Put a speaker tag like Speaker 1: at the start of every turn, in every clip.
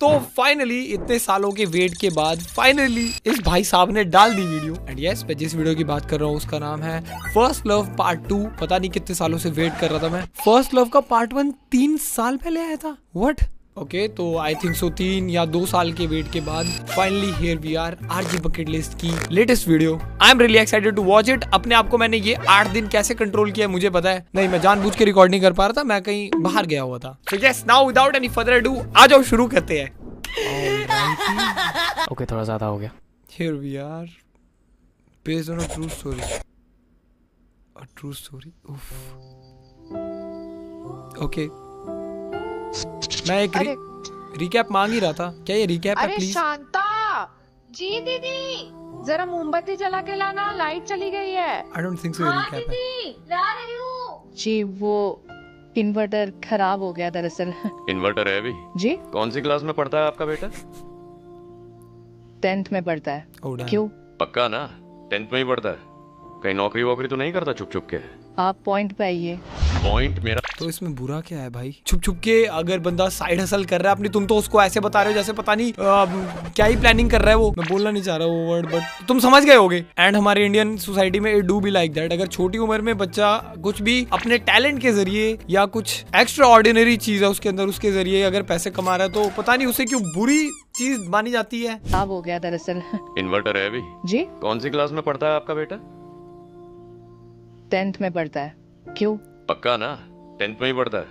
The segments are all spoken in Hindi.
Speaker 1: तो फाइनली इतने सालों के वेट के बाद फाइनली इस भाई साहब ने डाल दी वीडियो। एंड यस, मैं जिस वीडियो की बात कर रहा हूँ उसका नाम है फर्स्ट लव पार्ट 2। पता नहीं कितने सालों से वेट कर रहा था मैं। फर्स्ट लव का पार्ट 1 3 साल पहले आया था। व्हाट? ओके, तो आई थिंक सो 3 या 2 साल के वेट के बाद finally here we are, RG bucket list की latest video. I am really excited to watch it. अपने आप को मैंने ये 8 दिन कैसे कंट्रोल किया मुझे पता है। नहीं, मैं जानबूझ के रिकॉर्ड नहीं कर पा रहा था, मैं कहीं बाहर गया हुआ था। So yes, now without any further ado आ जाओ, शुरू करते हैं।
Speaker 2: ओके, थोड़ा ज्यादा हो गया।
Speaker 1: Here we are, based on a true story. A true story. Okay, मैं एक रिकैप मांग ही रहा था। क्या ये रिकैप है?
Speaker 3: अरे
Speaker 1: प्लीज।
Speaker 3: शांता जी, दीदी जरा मोमबत्ती जला के लाना, लाइट चली गई है।
Speaker 1: आई डोंट थिंक सो ये रिकैप है।
Speaker 3: ला रही हूँ
Speaker 4: जी, वो इन्वर्टर खराब हो गया दरअसल।
Speaker 5: इन्वर्टर है अभी?
Speaker 4: जी,
Speaker 5: कौन सी क्लास में पढ़ता है आपका बेटा?
Speaker 4: 10th में पढ़ता है।
Speaker 1: Oh, damn.
Speaker 4: क्यों?
Speaker 5: पक्का ना 10th में ही पढ़ता है? कहीं नौकरी वोकरी तो नहीं करता छुप छुप के?
Speaker 4: आप पॉइंट पे आइए।
Speaker 5: पॉइंट मेरा
Speaker 1: तो इसमें बुरा क्या है भाई? छुप छुप के अगर बंदा साइड हसल कर रहा है अपनी, तुम तो उसको ऐसे बता रहे हो जैसे पता नहीं क्या ही प्लानिंग कर रहा है वो। मैं बोलना नहीं चाह रहा वो वर्ड, बट तुम समझ गए होगे। एंड हमारे इंडियन सोसाइटी में it do be like that. अगर छोटी उम्र में बच्चा कुछ भी अपने टैलेंट के जरिए या कुछ एक्स्ट्रा ऑर्डिनरी चीज है उसके अंदर, उसके जरिए अगर पैसे कमा रहा है तो पता नहीं उसे क्यों बुरी चीज मानी जाती है।
Speaker 4: खराब हो गया दरअसल।
Speaker 5: इन्वर्टर है अभी?
Speaker 4: जी,
Speaker 5: कौन सी क्लास में पढ़ता है आपका बेटा?
Speaker 4: 10th में पढ़ता है। क्यों?
Speaker 5: पक्का ना 10th में ही पढ़ता है?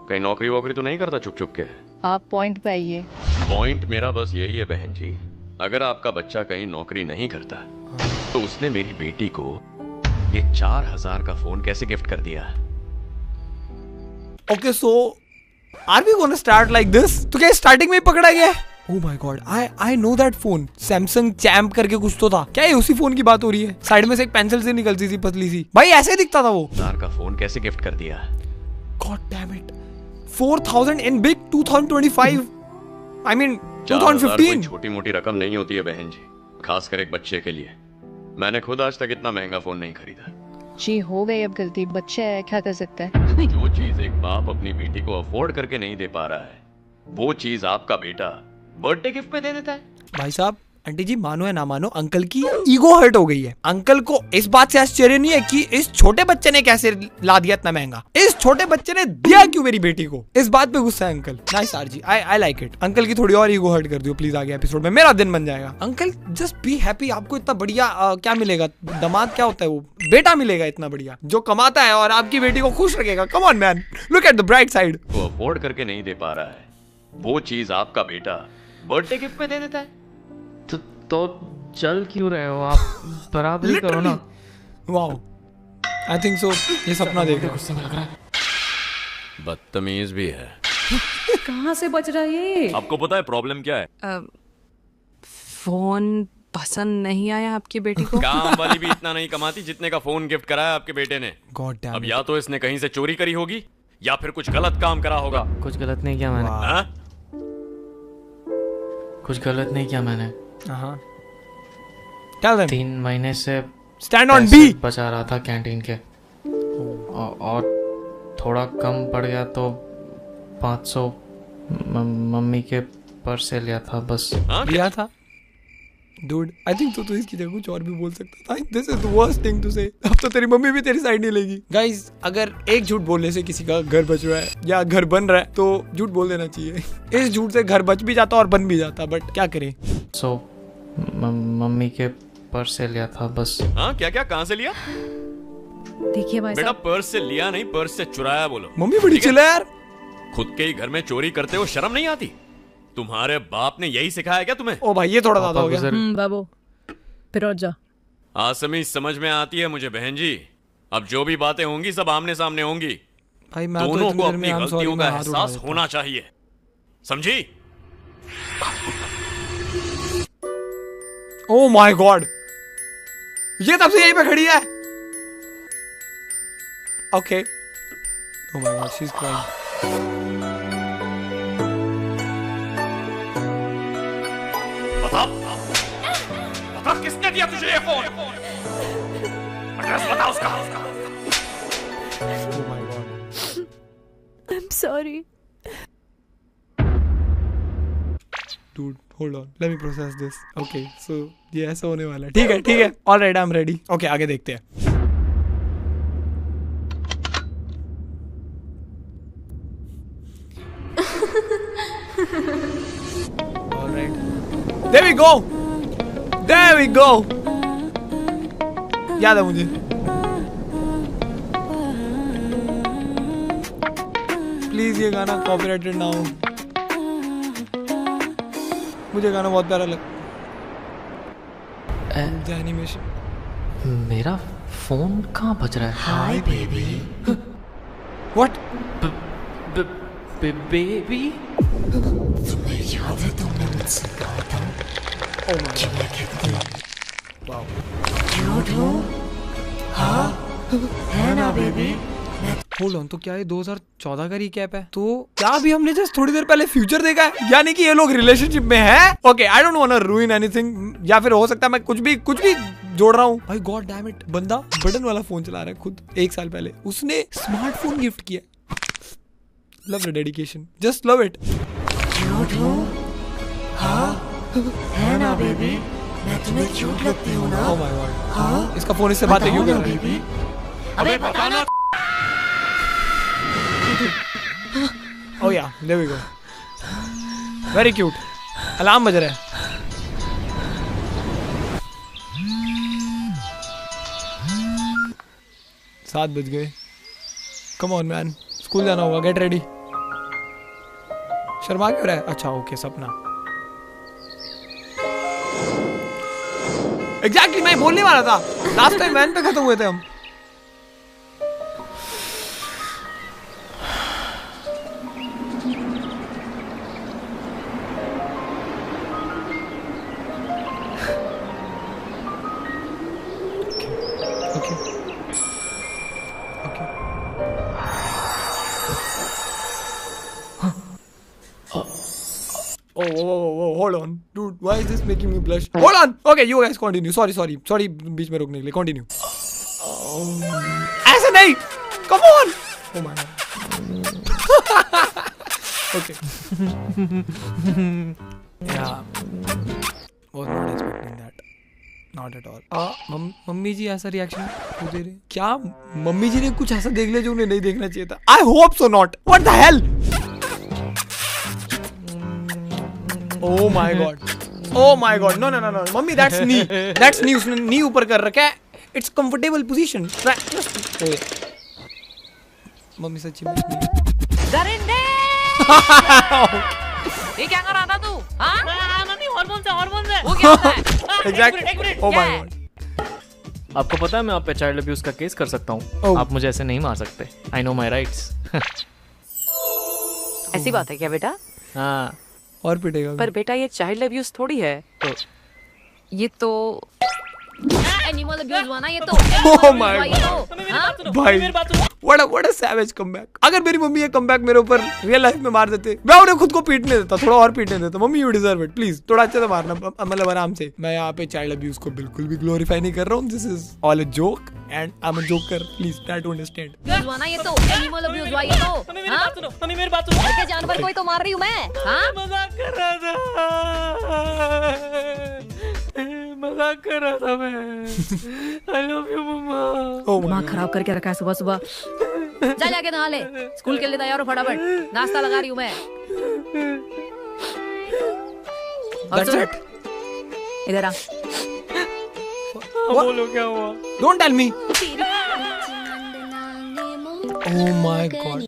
Speaker 5: कहीं नौकरी वोकरी तो नहीं करता छुप छुप के?
Speaker 4: आप पॉइंट पे आइए।
Speaker 5: पॉइंट मेरा बस यही है बहन जी, अगर आपका बच्चा कहीं नौकरी नहीं करता तो उसने मेरी बेटी को ये 4000 का फोन कैसे गिफ्ट कर दिया?
Speaker 1: Okay, so are we gonna start like this? तो क्या स्टार्टिंग में ही पकड़ा गया? Oh my god, I know that phone, Samsung champ करके कुछ तो था। क्या ये उसी फोन की बात हो रही है? साइड में से एक पेंसिल से निकलती थी पतली सी, भाई ऐसे दिखता था वो।
Speaker 5: 4000 का फोन कैसे गिफ्ट कर दिया?
Speaker 1: God damn it, 4000 in big 2025, I mean 2015।
Speaker 5: छोटी मोटी रकम नहीं होती है बहन जी, खासकर एक बच्चे के लिए। मैंने खुद आज तक इतना महंगा फोन नहीं खरीदा।
Speaker 4: जी, हो गई अब गलती, बच्चा है, क्या कर सकता है।
Speaker 5: जो चीज एक बाप अपनी बेटी को अफोर्ड करके नहीं दे पा रहा है, वो चीज आपका बेटा बर्थडे गिफ्ट में दे देता है।
Speaker 1: भाई साहब, आंटी जी मानो या ना मानो, अंकल की ईगो हर्ट हो गई है। अंकल को इस बात से आश्चर्य नहीं है कि इस छोटे बच्चे ने कैसे ला दिया इतना महंगा। इस छोटे बच्चे ने दिया क्यों मेरी बेटी को? इस बात पे गुस्सा है अंकल। नाइस आरजी, आई लाइक इट। अंकल की थोड़ी और ईगो हर्ट कर दियो प्लीज, आगे एपिसोड में मेरा दिन बन जाएगा। Uncle just be happy. आपको इतना बढ़िया क्या मिलेगा? दामाद क्या होता है वो? बेटा मिलेगा इतना बढ़िया जो कमाता है और आपकी बेटी को खुश रखेगा। Come on man, look at the bright side.
Speaker 5: वो अफोर्ड करके नहीं दे पा रहा है, वो चीज आपका बेटा बर्थडे गिफ्ट में दे देता है।
Speaker 2: तो चल क्यों रहे हो आप? बराबरी करो ना।
Speaker 1: वाओ, आई थिंक सो ये सपना देख रहा
Speaker 2: गुस्से में लग रहा है।
Speaker 5: बदतमीज भी है।
Speaker 6: कहाँ से बच रहा है ये?
Speaker 5: आपको पता है प्रॉब्लम क्या है?
Speaker 6: फोन पसंद नहीं आया आपकी बेटी को?
Speaker 5: काम वाली भी इतना नहीं कमाती जितने का फोन गिफ्ट कराया आपके बेटे ने।
Speaker 1: गॉड डैम
Speaker 5: अब
Speaker 1: इट।
Speaker 5: या तो इसने कहीं से चोरी करी होगी या फिर कुछ गलत काम करा होगा।
Speaker 2: कुछ गलत नहीं किया मैंने।
Speaker 5: हाँ?
Speaker 2: कुछ गलत नहीं किया मैंने।
Speaker 1: हाँ, टेल देम।
Speaker 2: 3 महीने से
Speaker 1: स्टैंड ऑन
Speaker 2: पैसे
Speaker 1: बी।
Speaker 2: बचा रहा था कैंटीन के, और थोड़ा कम पड़ गया तो 500 मम्मी के पर्स से लिया था बस।
Speaker 5: हाँ?
Speaker 1: लिया था? Dude, I think तो इसकी जगह कुछ और भी बोल सकता था। This is the worst thing to say. अब तो तेरी मम्मी भी तेरी साइड नहीं लेगी। Guys, अगर एक झूठ बोलने से किसी का घर बच रहा है या घर बन रहा है तो झूठ बोल देना चाहिए। इस झूठ से घर बच भी जाता और बन भी जाता, बट क्या करें।
Speaker 2: सो मम्मी के पर्स से लिया था बस।
Speaker 5: हाँ, क्या क्या कहाँ से लिया?
Speaker 6: देखिए भाई
Speaker 5: बेटा,
Speaker 6: साहब,
Speaker 5: पर्स से लिया नहीं, पर्स से चुराया बोलो।
Speaker 1: मम्मी बड़ी चिल्ला यार।
Speaker 5: खुद के ही घर में चोरी करते हो, शर्म नहीं आती? तुम्हारे बाप ने यही सिखाया क्या तुम्हें?
Speaker 1: ओ भाई, ये थोड़ा ज्यादा हो गया।
Speaker 6: बाबू फिर और जा।
Speaker 5: आसमी समझ में आती है मुझे बहन जी। अब जो भी बातें होंगी सब आमने सामने होंगी।
Speaker 1: भाई मैं तो
Speaker 5: दोनों
Speaker 1: इतनी
Speaker 5: को
Speaker 1: देर में
Speaker 5: अपनी
Speaker 1: I'm sorry,
Speaker 5: गलतियों का
Speaker 1: मैं हाथ उठा
Speaker 5: एहसास
Speaker 1: देता
Speaker 5: होना चाहिए, समझी?
Speaker 1: हूँ। ओ माय गॉड, ये तब से यहीं पे खड़ी है। Okay, oh my God, she is crying.
Speaker 5: बता किसने दिया तुझे ये फोन? एड्रेस बता उसका।
Speaker 1: Oh my God,
Speaker 6: I'm sorry.
Speaker 1: dude, hold on, let me process this. Okay, so ये ऐसा होने वाला है. ठीक है. All right, I'm ready. Okay, आगे देखते हैं. All right. There we go. याद है मुझे. प्लीज ये गाना कॉपीराइटेड ना हो. मुझे गाना बहुत प्यारा लगता है. एनिमेशन.
Speaker 2: मेरा फोन कहाँ बज रहा है?
Speaker 1: Hi baby. What?
Speaker 2: Baby?
Speaker 1: Hold on, तो क्या ये 2014 का रिकैप है? तो क्या अभी हमने जस्ट थोड़ी देर पहले फ्यूचर देखा है? यानी कि ये लोग रिलेशनशिप में हैं? Okay, I don't want to ruin anything, या फिर हो सकता है मैं कुछ भी जोड़ रहा हूँ. भाई गॉड डैम इट, बंदा बटन वाला फोन चला रहा है खुद. 1 साल पहले उसने स्मार्टफोन गिफ्ट किया. Love the dedication, just love it.
Speaker 7: है ना बेबी, मैं तुम्हें क्यूट लगती हूँ ना?
Speaker 1: ओह माय गॉड, इसका फोन इससे बातें क्यों कर रहा है?
Speaker 7: अबे बताना.
Speaker 1: Oh yeah, there we go. Very cute. Alarm बज रहा है. सात बज गए. Come on man, स्कूल जाना होगा. Get ready. शर्मा क्यों रहा है? अच्छा ओके, सपना. Exactly, मैं बोलने वाला था. लास्ट टाइम वैन पे खत्म हुए थे हम. Oh, hold on, dude. Why is this making me blush? Hold on. Okay, you guys continue. Sorry. बीच में रोकने के लिए. Continue. ऐसे नहीं. Come on. Oh my god. Okay. Yeah. Was not expecting that. Not at all. Mummy ji ऐसा रिएक्शन क्यों दे रहे? क्या मम्मी जी ने कुछ ऐसा देख लिया जो उन्हें नहीं देखना चाहिए था? I hope so not. What the hell? Oh my god. No. Mummy, that's knee. उसने knee ऊपर कर रखा है. It's comfortable position. मम्मी सच्ची में
Speaker 6: दरिंदे! ये क्या कर रहा था तू? हाँ? मम्मी हार्मोन से. वो क्या होता है?
Speaker 1: Exactly. Oh my god.
Speaker 2: आपको पता है मैं आप पे चाइल्ड अब्यूज का केस कर सकता हूँ.
Speaker 1: Oh.
Speaker 2: आप मुझे ऐसे नहीं मार सकते. I know my rights.
Speaker 6: ऐसी बात है क्या बेटा?
Speaker 2: हाँ.
Speaker 1: और पिटेगा.
Speaker 6: पर बेटा ये चाइल्ड अब्यूज थोड़ी है.
Speaker 2: तो
Speaker 6: ये तो एनिमल अब्यूज हुआ ना. ये तो
Speaker 1: Oh my god. भाई what a savage comeback. अगर मेरी मम्मी ये कमबैक मेरे ऊपर रियल लाइफ में मार देते, मैं उन्हें खुद को पीटने देता, थोड़ा और पीटने देता. Mummy you deserve it, please थोड़ा अच्छे से मारना, मतलब आराम से. मैं यहाँ पे चाइल्ड अब्यूज को बिल्कुल भी ग्लोरीफाई नहीं कर रहा हूँ. This is all a joke and I am a joker. Please try to understand.
Speaker 6: हुआ ना. ये तो एनिमल अब्यूज हुआ. ये तो
Speaker 2: मम्मी मेरी बात सुनो.
Speaker 6: के जानवर कोई तो मार रही हूँ मैं. हाँ?
Speaker 2: मजाक कर रहा था मैं. I love you mamma.
Speaker 1: Oh my
Speaker 6: दिमाग
Speaker 1: god.
Speaker 6: खराब करके रखा है सुबह. जा जाके नहा ले. स्कूल के लिए तैयार हो फटाफट. नाश्ता लगा रही हूँ मैं.
Speaker 1: That's it.
Speaker 6: इधर आ.
Speaker 2: बोलो क्या हुआ?
Speaker 1: Don't tell me. Oh my god.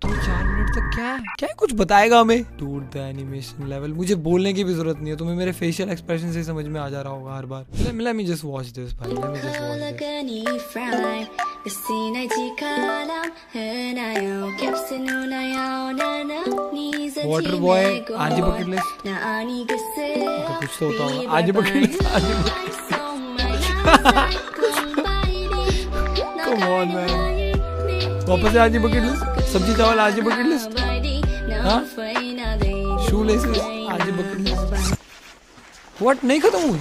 Speaker 1: तो 4 मिनट तक क्या कुछ बताएगा हमें? Dude, the animation level. मुझे बोलने की भी जरूरत नहीं है, तुम्हें मेरे फेशियल एक्सप्रेशन से समझ में आ जा रहा होगा हर बार. Let me just watch this भाई. Let me just watch this. Water boy, आज bucket list. कुछ तो होता होगा. आज bucket list. Come on man. वापस से आज bucket list. सब्जी चावल आज bucket list. हाँ? शू लेसेस आज bucket list. What? नहीं खत्म हुई?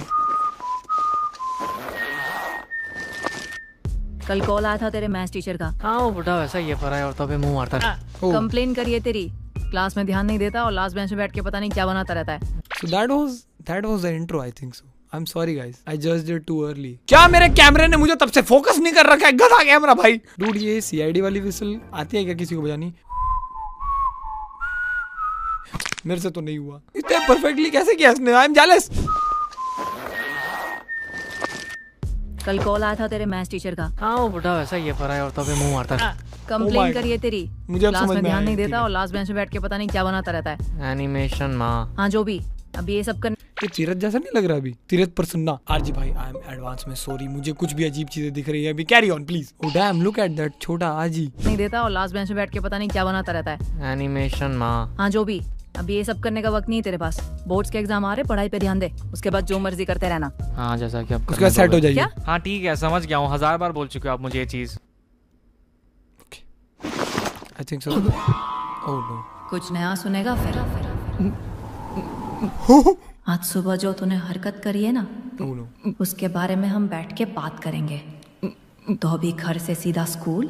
Speaker 8: कल कॉल आया था तेरे मैथ्स टीचर का.
Speaker 2: हाँ वो बुढ़ा वैसा ही है, पराया औरतों पे मुंह मारता है.
Speaker 8: कंप्लेन करिए तेरी.
Speaker 6: क्लास में ध्यान नहीं देता और लास्ट बेंच में बैठ के पता नहीं क्या बनाता रहता है।
Speaker 1: So that was the intro, I think so. I'm sorry guys, I judged it too early. क्या मेरे कैमरे ने मुझे तब से फोकस नहीं कर रखा है, गधा कैमरा भाई। डूड ये CID वाली विसल आती है क्या किसी को बजानी? मेरे से तो नहीं हुआ। इतने परफेक्टली कैसे किया इसने? I am jealous.
Speaker 6: कल कॉल आया था तेरे मैथ्स टीचर का।
Speaker 2: हाँ वो बुढ़ा वैसा ही है, पराई औरतों पे मुंह मारता है।
Speaker 6: कंप्लेन करिए तेरी।
Speaker 1: मुझे अब
Speaker 6: क्लास
Speaker 1: समझ
Speaker 6: में
Speaker 1: में
Speaker 6: ध्यान
Speaker 1: आया,
Speaker 6: नहीं
Speaker 1: ठीक
Speaker 6: देता
Speaker 1: है।
Speaker 6: और लास्ट बेंच में बैठ के पता नहीं क्या बनाता रहता है।
Speaker 2: एनिमेशन माँ।
Speaker 6: हाँ जो भी, अब ये सब करने
Speaker 1: ये तीरथ जैसा नहीं लग रहा अभी? तीरथ प्रसन्ना। आरजी भाई आई एम एडवांस में सॉरी, मुझे कुछ भी अजीब चीजें दिख रही है अभी। Carry on please. Oh damn, look at that छोटा आजी।
Speaker 6: नहीं देता और लास्ट बेंच में बैठ के पता नहीं क्या बनाता रहता है।
Speaker 2: एनिमेशन माँ।
Speaker 6: हाँ जो भी, अब ये सब करने का वक्त नहीं है तेरे पास। बोर्ड्स के एग्जाम आ रहे, पढ़ाई पे ध्यान दे, उसके बाद जो मर्जी करते रहना।
Speaker 2: हाँ जैसा कि अब
Speaker 1: उसके बाद सेट हो जाइए।
Speaker 6: क्या?
Speaker 2: हाँ ठीक है, समझ गया हूँ, 1000 बार बोल चुके हो आप मुझे ये चीज।
Speaker 1: I think so. Oh no.
Speaker 6: कुछ नया सुनेगा फिर? आज सुबह जो तूने हरकत करी है ना,
Speaker 1: ओह नो।
Speaker 6: उसके बारे में हम बैठ के बात करेंगे। तो अभी घर से सीधा स्कूल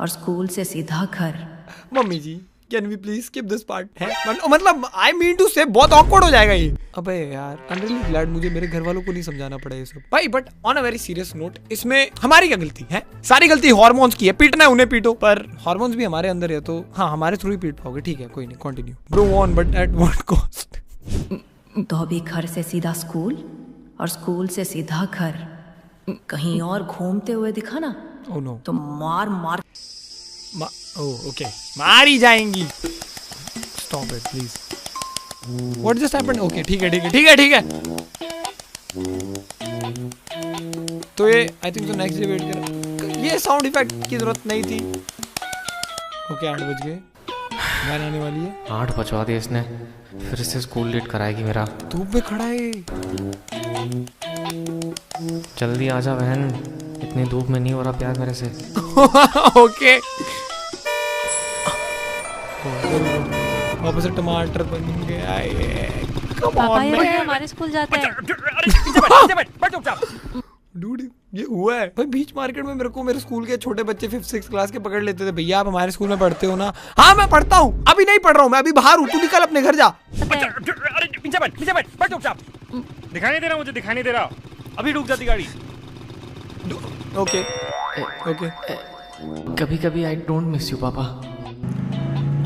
Speaker 6: और स्कूल से सीधा घर।
Speaker 1: Mummy ji can we please skip this part? है मतलब आई मीन टू से बहुत ऑकवर्ड हो जाएगा ये। अबे यार आई एम रियली ग्लैड मुझे मेरे घर वालों को नहीं समझाना पड़ा ये सब भाई। But on a very serious note, इसमें हमारी क्या गलती है? सारी गलती हार्मोन्स की है। पीटना है उन्हें पीटो, पर हार्मोन्स भी हमारे अंदर है तो हाँ हमारे थ्रू ही पीट पाओगे। ठीक है कोई नहीं, continue bro on, but at what cost?
Speaker 6: तो अभी घर से सीधा स्कूल और स्कूल से सीधा घर। कहीं और घूमते हुए दिखा ना
Speaker 1: ओह नो।
Speaker 6: तो मार मार।
Speaker 1: ओह ओके, मारी जाएंगी। Stop it please. What just happened? Okay ठीक है ठीक है ठीक है ठीक है। तो ये आई थिंक तो नेक्स्ट डे वेट कर। ये साउंड इफेक्ट की जरूरत नहीं थी। ओके 8 बज गए, वैन आने वाली है।
Speaker 2: 8 बजवा दिया इसने, फिर से स्कूल लेट कराएगी मेरा।
Speaker 1: धूप में खड़ा है।
Speaker 2: जल्दी आजा बहन, इतनी धूप में नहीं हो रहा प्यार मेरे से।
Speaker 1: ओके वापस से टमाटर बन गया ये।
Speaker 8: पापा ये हमारे स्कूल जाते हैं।
Speaker 1: डूड ये हुआ है भाई। बीच मार्केट में मेरे को मेरे स्कूल के छोटे बच्चे 5th-6th क्लास के पकड़ लेते थे। भैया आप हमारे स्कूल में पढ़ते हो ना? हाँ मैं पढ़ता हूँ, अभी नहीं पढ़ रहा हूँ, मैं अभी बाहर हूँ, तू निकल अपने घर जा।
Speaker 9: दिखाई नहीं दे रहा मुझे, दिखाई नहीं दे रहा। अभी रुक जाती गाड़ी।
Speaker 1: Okay okay.
Speaker 2: कभी कभी आई डोंट मिस यू पापा।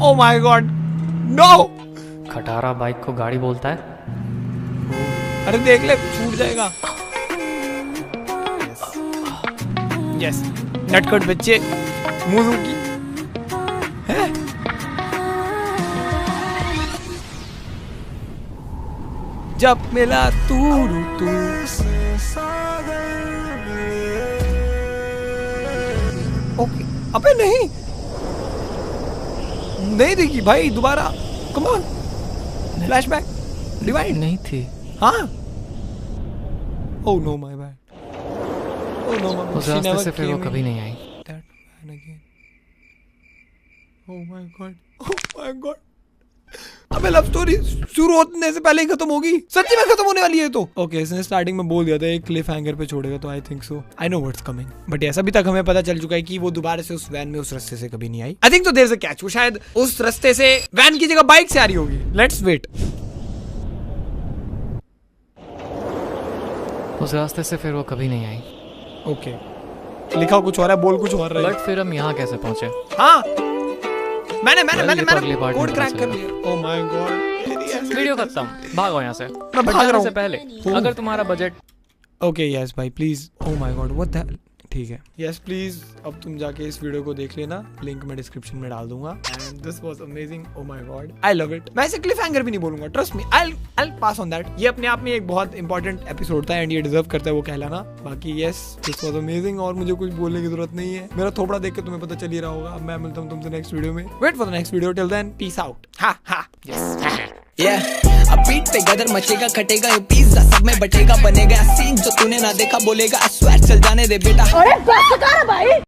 Speaker 1: Oh my god no.
Speaker 2: खटारा बाइक को गाड़ी बोलता है।
Speaker 1: अरे देख ले छूट जाएगा। यस नटखट बच्चे मुंह की है। जब मिला तू ओके। अबे नहीं देखी भाई दोबारा। Come on flashback rewind.
Speaker 2: नहीं थी।
Speaker 1: हाँ oh no my bad. Oh no
Speaker 2: उस रास्ते से फिर वो कभी नहीं आई।
Speaker 1: That man again. Oh my god oh my god. अबे लव स्टोरी शुरू होने से पहले ही खत्म होगी। सच्ची में खत्म होने वाली है तो। ओके इसने स्टार्टिंग में बोल दिया था एक क्लिफ हैंगर पे छोड़ेगा, तो आई think so I know what's coming. But ऐसा अभी तक हमें पता चल चुका है कि वो दोबारा से उस वैन में उस रास्ते से कभी नहीं आई। आई थिंक तो देयर इज अ कैच, वो शायद उस रास्ते से वैन की जगह बाइक से आ रही होगी। Let's wait.
Speaker 2: उस रास्ते से फिर वो कभी नहीं आई।
Speaker 1: ओके लिखा कुछ और है, बोल कुछ और रहा है।
Speaker 2: बट फिर हम यहाँ कैसे पहुंचे?
Speaker 1: हाँ मैंने
Speaker 2: अगले part
Speaker 1: कोड
Speaker 2: में
Speaker 1: क्रैक
Speaker 2: पता
Speaker 1: कर लिया। ओह माय गॉड।
Speaker 2: वीडियो खत्म, भागो यहाँ से।
Speaker 1: मैं भाग रहा हूँ।
Speaker 2: से पहले अगर तुम्हारा बजट।
Speaker 1: ओके यस भाई please. Oh my God what the ठीक है यस प्लीज। अब तुम जाके इस वीडियो को देख लेना, लिंक मैं डिस्क्रिप्शन में डाल दूंगा। And this was amazing. Oh my god I love it. मैं इसे क्लिफ हैंगर भी नहीं बोलूंगा, trust me I pass on that. ये अपने आप में एक बहुत इंपॉर्टेंट एपिसोड था एंड ये डिजर्व करता है वो कहलाना। बाकी यस दिस वाज अमेजिंग और मुझे कुछ बोलने की जरूरत नहीं है। मेरा थोपड़ा देख के तुम्हें पता चल ही रहा होगा। अब मैं मिलता हूँ तुमसे नेक्स्ट वीडियो में। Wait for the next video, till then peace out. Ha ha yes.
Speaker 10: अब बीट पे गदर मचेगा, खटेगा ये पिज्जा सब में बटेगा, बनेगा सीन जो तूने ना देखा बोलेगा। स्वेट चल जाने दे बेटा।
Speaker 7: अरे बस कर भाई।